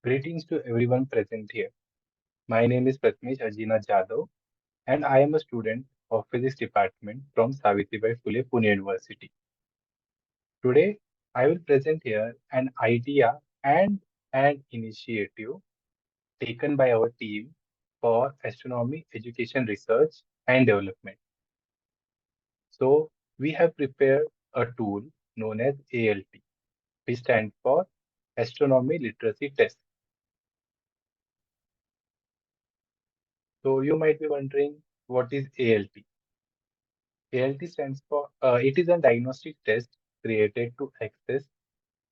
Greetings to everyone present here. My name is Pratmesh Ajina Jadhav, and I am a student of Physics Department from Savitribai Phule Pune University. Today, I will present here an idea and an initiative taken by our team for astronomy education research and development. So, we have prepared a tool known as ALT, which stands for Astronomy Literacy Test. So, you might be wondering, what is ALT? ALT stands for, it is a diagnostic test created to access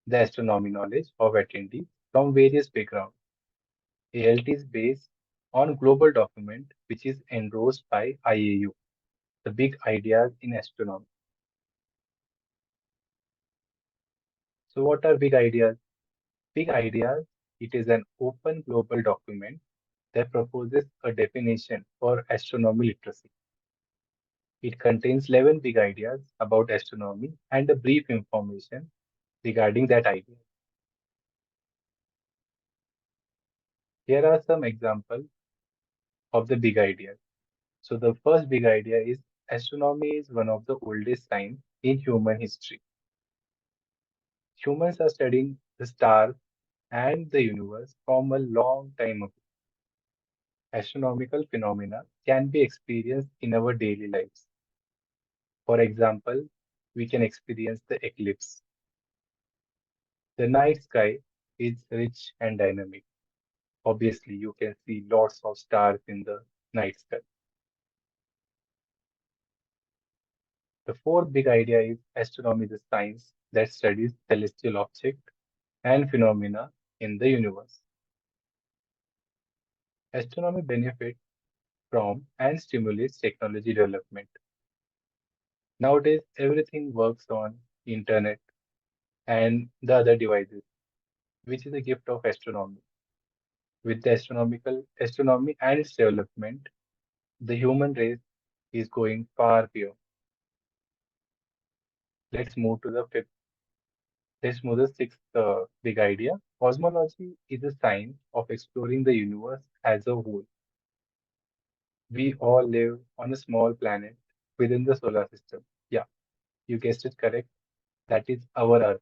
the astronomy knowledge of attendees from various backgrounds. ALT is based on global document which is endorsed by IAU, the big ideas in astronomy. So what are big ideas? Big ideas, it is an open global document that proposes a definition for astronomy literacy. It contains 11 big ideas about astronomy and a brief information regarding that idea. Here are some examples of the big ideas. So the first big idea is astronomy is one of the oldest science in human history. Humans are studying the stars and the universe from a long time ago. Astronomical phenomena can be experienced in our daily lives. For example, we can experience the eclipse. The night sky is rich and dynamic. Obviously, you can see lots of stars in the night sky. The fourth big idea is astronomy is a science that studies celestial objects and phenomena in the universe. Astronomy benefits from and stimulates technology development. Nowadays, everything works on internet and the other devices, which is a gift of astronomy. With the astronomy and its development, the human race is going far beyond. Let's move to the fifth. Let's move to the sixth big idea. Cosmology is a science of exploring the universe as a whole. We all live on a small planet within the solar system. Yeah, you guessed it correct. That is our Earth.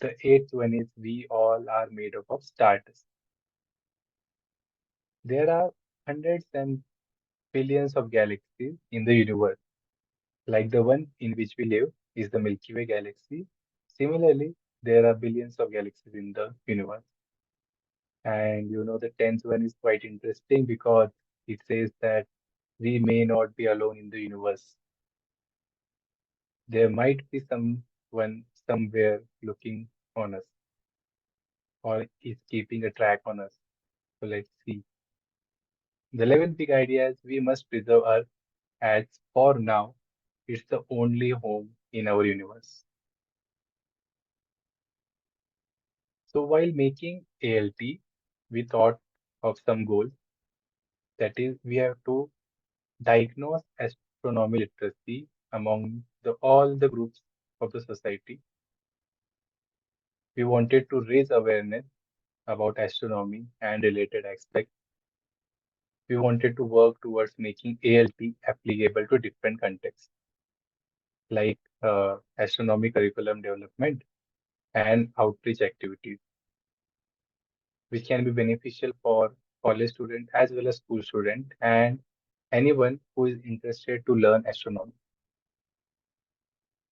The eighth one is we all are made up of stardust. There are hundreds and billions of galaxies in the universe. Like the one in which we live is the Milky Way galaxy. Similarly, there are billions of galaxies in the universe. And the tenth one is quite interesting because it says that we may not be alone in the universe. There might be someone somewhere looking on us or is keeping a track on us. So let's see. The 11th big idea is we must preserve Earth as for now it's the only home in our universe. So while making ALT, we thought of some goals. That is, we have to diagnose astronomy literacy among all the groups of the society. We wanted to raise awareness about astronomy and related aspects. We wanted to work towards making ALT applicable to different contexts, like astronomy curriculum development and outreach activities, which can be beneficial for college student as well as school student and anyone who is interested to learn astronomy.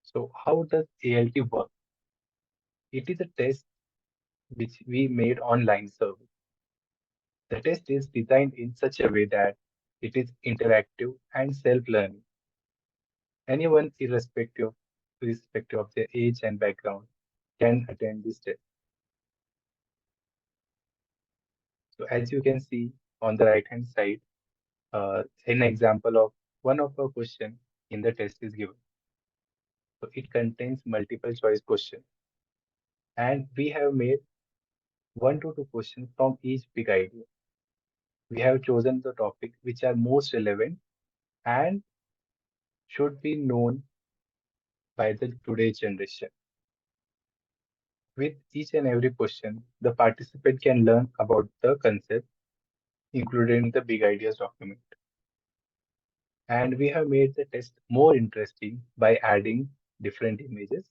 So how does ALT work? It is a test which we made online survey. The test is designed in such a way that it is interactive and self-learning. Anyone, irrespective of their age and background, can attend this test. So as you can see on the right-hand side, an example of one of our question in the test is given. So it contains multiple choice question, and we have made one to two questions from each big idea. We have chosen the topic which are most relevant and should be known by the today's generation. With each and every question, the participant can learn about the concept included in the Big Ideas document. And we have made the test more interesting by adding different images.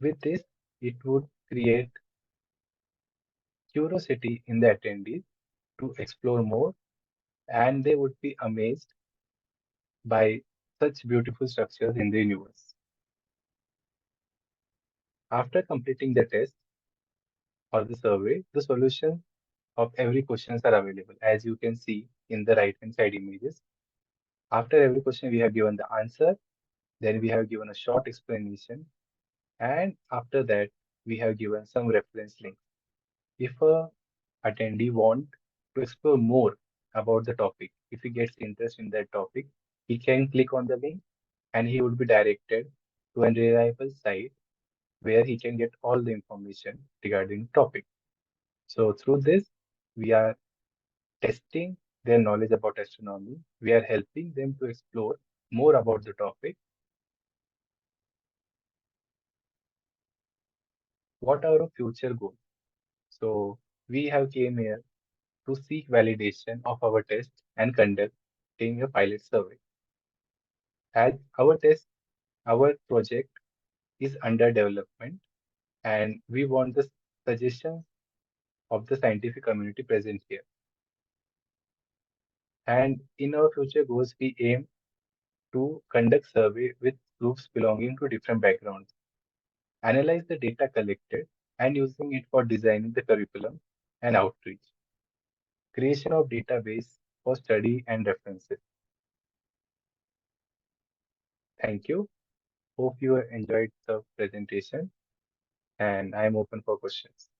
With this, it would create curiosity in the attendees to explore more, and they would be amazed by such beautiful structures in the universe. After completing the test or the survey, the solutions of every questions are available, as you can see in the right hand side images. After every question, we have given the answer, then we have given a short explanation, and after that, we have given some reference links. If a attendee want to explore more about the topic, if he gets interest in that topic, he can click on the link and he would be directed to a reliable site where he can get all the information regarding the topic. So through this, we are testing their knowledge about astronomy. We are helping them to explore more about the topic. What are our future goals? So we have came here to seek validation of our test and conducting a pilot survey. As our project is under development, and we want the suggestions of the scientific community present here. And in our future goals, we aim to conduct survey with groups belonging to different backgrounds, analyze the data collected, and using it for designing the curriculum and outreach, creation of database for study and references. Thank you. Hope you enjoyed the presentation, and I am open for questions.